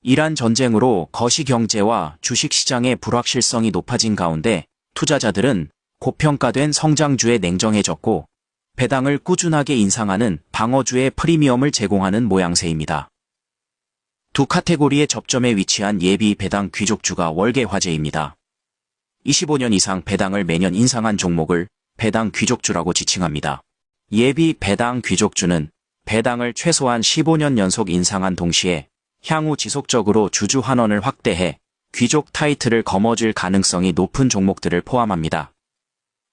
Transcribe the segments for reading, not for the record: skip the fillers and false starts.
이란 전쟁으로 거시경제와 주식시장의 불확실성이 높아진 가운데 투자자들은 고평가된 성장주에 냉정해졌고 배당을 꾸준하게 인상하는 방어주의 프리미엄을 제공하는 모양새입니다. 두 카테고리의 접점에 위치한 예비 배당 귀족주가 월계 화제입니다. 25년 이상 배당을 매년 인상한 종목을 배당 귀족주라고 지칭합니다. 예비 배당 귀족주는 배당을 최소한 15년 연속 인상한 동시에 향후 지속적으로 주주 환원을 확대해 귀족 타이틀을 거머쥘 가능성이 높은 종목들을 포함합니다.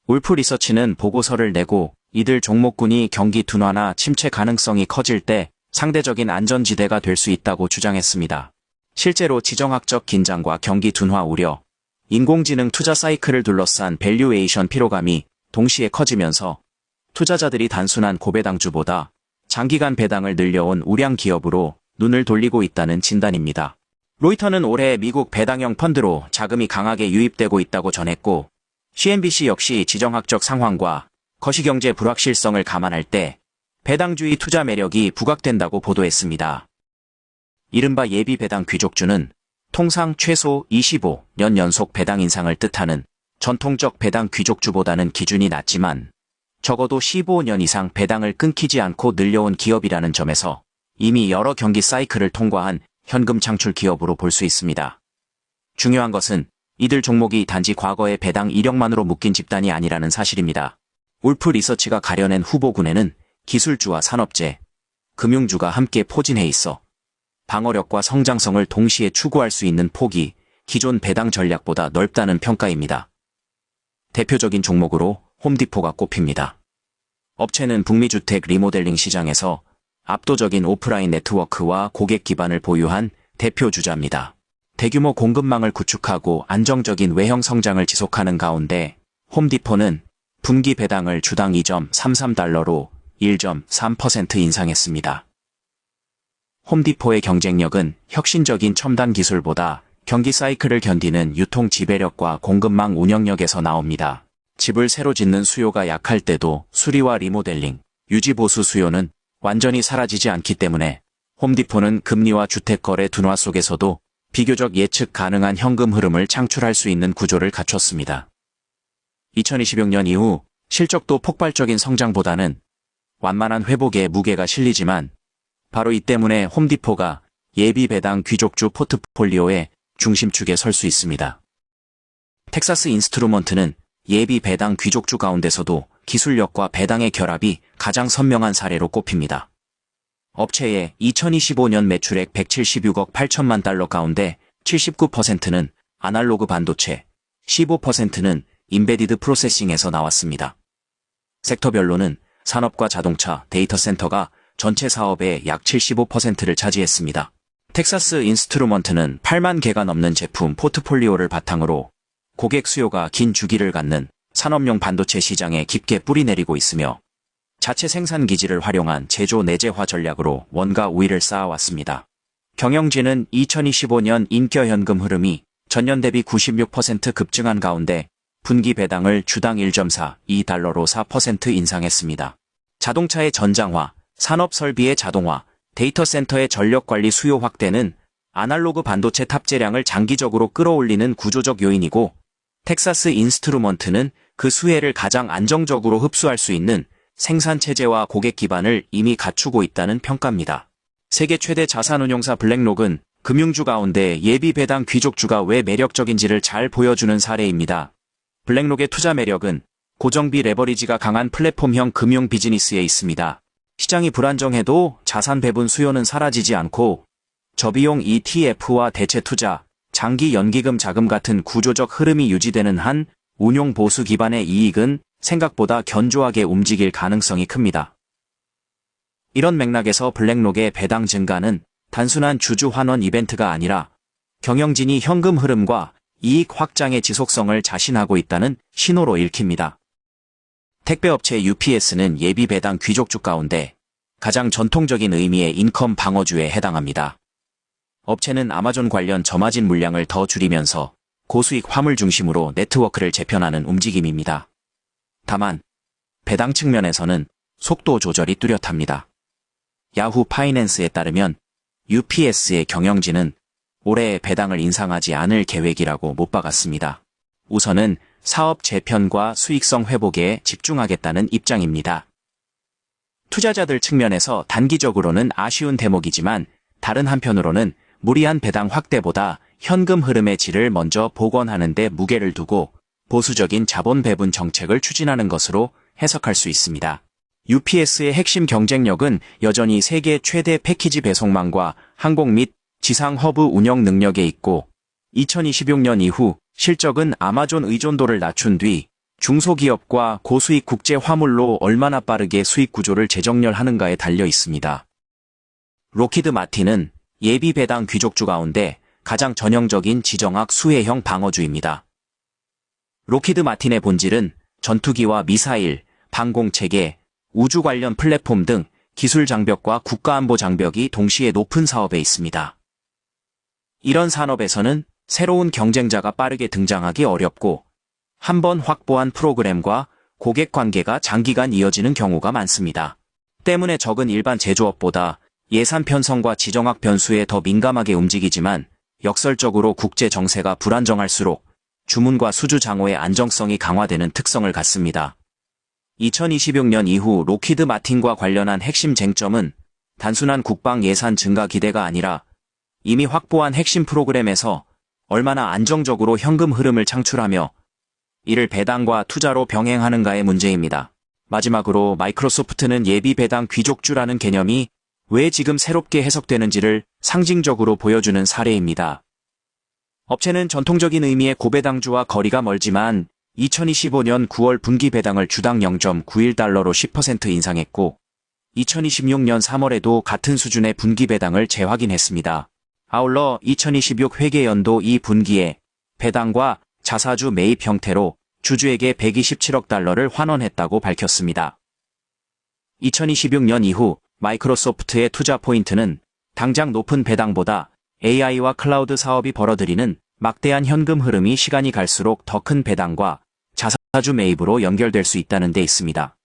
울프 리서치는 보고서를 내고 이들 종목군이 경기 둔화나 침체 가능성이 커질 때 상대적인 안전지대가 될 수 있다고 주장했습니다. 실제로 지정학적 긴장과 경기 둔화 우려, 인공지능 투자 사이클을 둘러싼 밸류에이션 피로감이 동시에 커지면서 투자자들이 단순한 고배당주보다 장기간 배당을 늘려온 우량 기업으로 눈을 돌리고 있다는 진단입니다. 로이터는 올해 미국 배당형 펀드로 자금이 강하게 유입되고 있다고 전했고 CNBC 역시 지정학적 상황과 거시경제 불확실성을 감안할 때 배당주의 투자 매력이 부각된다고 보도했습니다. 이른바 예비 배당 귀족주는 통상 최소 25년 연속 배당 인상을 뜻하는 전통적 배당 귀족주보다는 기준이 낮지만 적어도 15년 이상 배당을 끊기지 않고 늘려온 기업이라는 점에서 이미 여러 경기 사이클을 통과한 현금 창출 기업으로 볼 수 있습니다. 중요한 것은 이들 종목이 단지 과거의 배당 이력만으로 묶인 집단이 아니라는 사실입니다. 울프 리서치가 가려낸 후보군에는 기술주와 산업재, 금융주가 함께 포진해 있어 방어력과 성장성을 동시에 추구할 수 있는 폭이 기존 배당 전략보다 넓다는 평가입니다. 대표적인 종목으로 홈디포가 꼽힙니다. 업체는 북미 주택 리모델링 시장에서 압도적인 오프라인 네트워크와 고객 기반을 보유한 대표 주자입니다. 대규모 공급망을 구축하고 안정적인 외형 성장을 지속하는 가운데 홈디포는 분기 배당을 주당 2.33달러로 1.3% 인상했습니다. 홈디포의 경쟁력은 혁신적인 첨단 기술보다 경기 사이클을 견디는 유통 지배력과 공급망 운영력에서 나옵니다. 집을 새로 짓는 수요가 약할 때도 수리와 리모델링, 유지 보수 수요는 완전히 사라지지 않기 때문에 홈디포는 금리와 주택거래 둔화 속에서도 비교적 예측 가능한 현금 흐름을 창출할 수 있는 구조를 갖췄습니다. 2026년 이후 실적도 폭발적인 성장보다는 완만한 회복에 무게가 실리지만 바로 이 때문에 홈디포가 예비 배당 귀족주 포트폴리오의 중심축에 설 수 있습니다. 텍사스 인스트루먼트는 예비 배당 귀족주 가운데서도 기술력과 배당의 결합이 가장 선명한 사례로 꼽힙니다. 업체의 2025년 매출액 176억 8천만 달러 가운데 79%는 아날로그 반도체, 15%는 임베디드 프로세싱에서 나왔습니다. 섹터별로는 산업과 자동차, 데이터 센터가 전체 사업의 약 75%를 차지했습니다. 텍사스 인스트루먼트는 8만 개가 넘는 제품 포트폴리오를 바탕으로 고객 수요가 긴 주기를 갖는 산업용 반도체 시장에 깊게 뿌리내리고 있으며 자체 생산 기지를 활용한 제조 내재화 전략으로 원가 우위를 쌓아왔습니다. 경영진은 2025년 인겨 현금 흐름이 전년 대비 96% 급증한 가운데 분기 배당을 주당 1.42달러로 4% 인상했습니다. 자동차의 전장화, 산업 설비의 자동화, 데이터 센터의 전력 관리 수요 확대는 아날로그 반도체 탑재량을 장기적으로 끌어올리는 구조적 요인이고 텍사스 인스트루먼트는 그 수혜를 가장 안정적으로 흡수할 수 있는 생산 체제와 고객 기반을 이미 갖추고 있다는 평가입니다. 세계 최대 자산운용사 블랙록은 금융주 가운데 예비 배당 귀족주가 왜 매력적인지를 잘 보여주는 사례입니다. 블랙록의 투자 매력은 고정비 레버리지가 강한 플랫폼형 금융 비즈니스에 있습니다. 시장이 불안정해도 자산 배분 수요는 사라지지 않고 저비용 ETF와 대체 투자, 장기 연기금 자금 같은 구조적 흐름이 유지되는 한 운용 보수 기반의 이익은 생각보다 견조하게 움직일 가능성이 큽니다. 이런 맥락에서 블랙록의 배당 증가는 단순한 주주 환원 이벤트가 아니라 경영진이 현금 흐름과 이익 확장의 지속성을 자신하고 있다는 신호로 읽힙니다. 택배업체 UPS는 예비 배당 귀족주 가운데 가장 전통적인 의미의 인컴 방어주에 해당합니다. 업체는 아마존 관련 저마진 물량을 더 줄이면서 고수익 화물 중심으로 네트워크를 재편하는 움직임입니다. 다만 배당 측면에서는 속도 조절이 뚜렷합니다. 야후 파이낸스에 따르면 UPS의 경영진은 올해 배당을 인상하지 않을 계획이라고 못 박았습니다. 우선은 사업 재편과 수익성 회복에 집중하겠다는 입장입니다. 투자자들 측면에서 단기적으로는 아쉬운 대목이지만 다른 한편으로는 무리한 배당 확대보다 현금 흐름의 질을 먼저 복원하는 데 무게를 두고 보수적인 자본 배분 정책을 추진하는 것으로 해석할 수 있습니다. UPS의 핵심 경쟁력은 여전히 세계 최대 패키지 배송망과 항공 및 지상 허브 운영 능력에 있고 2026년 이후 실적은 아마존 의존도를 낮춘 뒤 중소기업과 고수익 국제 화물로 얼마나 빠르게 수익 구조를 재정렬하는가에 달려 있습니다. 록히드 마틴은 예비 배당 귀족주 가운데 가장 전형적인 지정학 수혜형 방어주입니다. 록히드 마틴의 본질은 전투기와 미사일, 방공체계, 우주 관련 플랫폼 등 기술 장벽과 국가안보 장벽이 동시에 높은 사업에 있습니다. 이런 산업에서는 새로운 경쟁자가 빠르게 등장하기 어렵고 한번 확보한 프로그램과 고객 관계가 장기간 이어지는 경우가 많습니다. 때문에 적은 일반 제조업보다 예산 편성과 지정학 변수에 더 민감하게 움직이지만 역설적으로 국제 정세가 불안정할수록 주문과 수주 장호의 안정성이 강화되는 특성을 갖습니다. 2026년 이후 록히드 마틴과 관련한 핵심 쟁점은 단순한 국방 예산 증가 기대가 아니라 이미 확보한 핵심 프로그램에서 얼마나 안정적으로 현금 흐름을 창출하며 이를 배당과 투자로 병행하는가의 문제입니다. 마지막으로 마이크로소프트는 예비 배당 귀족주라는 개념이 왜 지금 새롭게 해석되는지를 상징적으로 보여주는 사례입니다. 업체는 전통적인 의미의 고배당주와 거리가 멀지만 2025년 9월 분기 배당을 주당 0.91달러로 10% 인상했고 2026년 3월에도 같은 수준의 분기 배당을 재확인했습니다. 아울러 2026 회계연도 2분기에 배당과 자사주 매입 형태로 주주에게 127억 달러를 환원했다고 밝혔습니다. 2026년 이후 마이크로소프트의 투자 포인트는 당장 높은 배당보다 AI와 클라우드 사업이 벌어들이는 막대한 현금 흐름이 시간이 갈수록 더 큰 배당과 자사주 매입으로 연결될 수 있다는 데 있습니다.